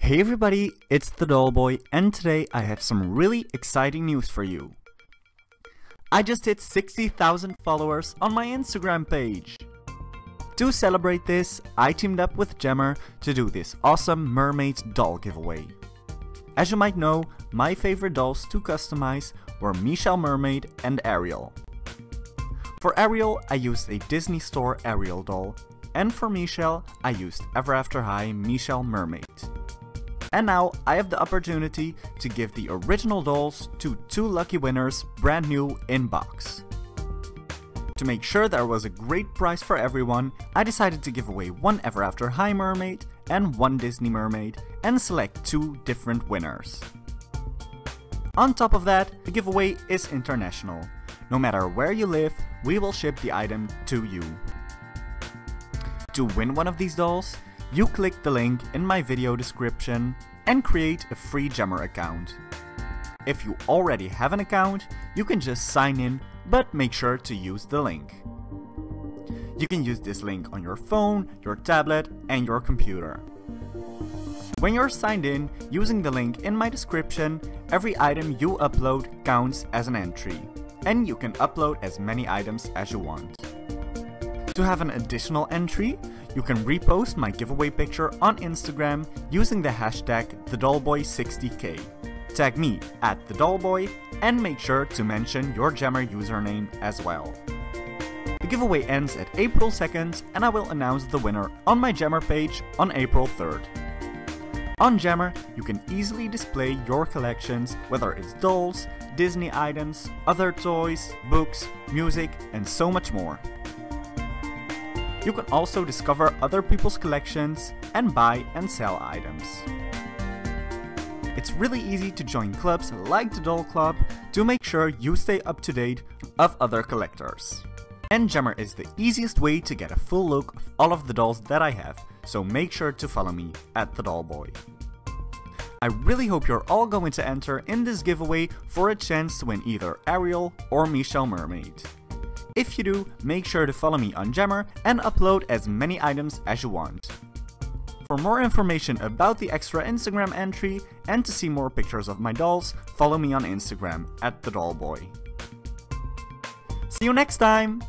Hey everybody, it's TheDollBoy, and today I have some really exciting news for you. I just hit 60,000 followers on my Instagram page. To celebrate this, I teamed up with Gemr to do this awesome mermaid doll giveaway. As you might know, my favorite dolls to customize were Meeshell Mermaid and Ariel. For Ariel, I used a Disney Store Ariel doll, and for Meeshell, I used Ever After High Meeshell Mermaid. And now I have the opportunity to give the original dolls to 2 lucky winners brand new in box. To make sure there was a great prize for everyone, I decided to give away 1 Ever After High Mermaid and 1 Disney Mermaid and select 2 different winners. On top of that, the giveaway is international. No matter where you live, we will ship the item to you. To win one of these dolls, you click the link in my video description and create a free Gemr account. If you already have an account, you can just sign in, but make sure to use the link. You can use this link on your phone, your tablet, and your computer. When you're signed in, using the link in my description, every item you upload counts as an entry, and you can upload as many items as you want. To have an additional entry, you can repost my giveaway picture on Instagram using the hashtag TheDollBoy60k. Tag me at TheDollBoy and make sure to mention your Gemr username as well. The giveaway ends at April 2nd and I will announce the winner on my Gemr page on April 3rd. On Gemr, you can easily display your collections, whether it's dolls, Disney items, other toys, books, music, and so much more. You can also discover other people's collections and buy and sell items. It's really easy to join clubs like the Doll Club to make sure you stay up to date of other collectors. And Gemr is the easiest way to get a full look of all of the dolls that I have, so make sure to follow me at TheDollBoy. I really hope you're all going to enter in this giveaway for a chance to win either Ariel or Meeshell Mermaid. If you do, make sure to follow me on Gemr and upload as many items as you want. For more information about the extra Instagram entry and to see more pictures of my dolls, follow me on Instagram at TheDollBoy. See you next time!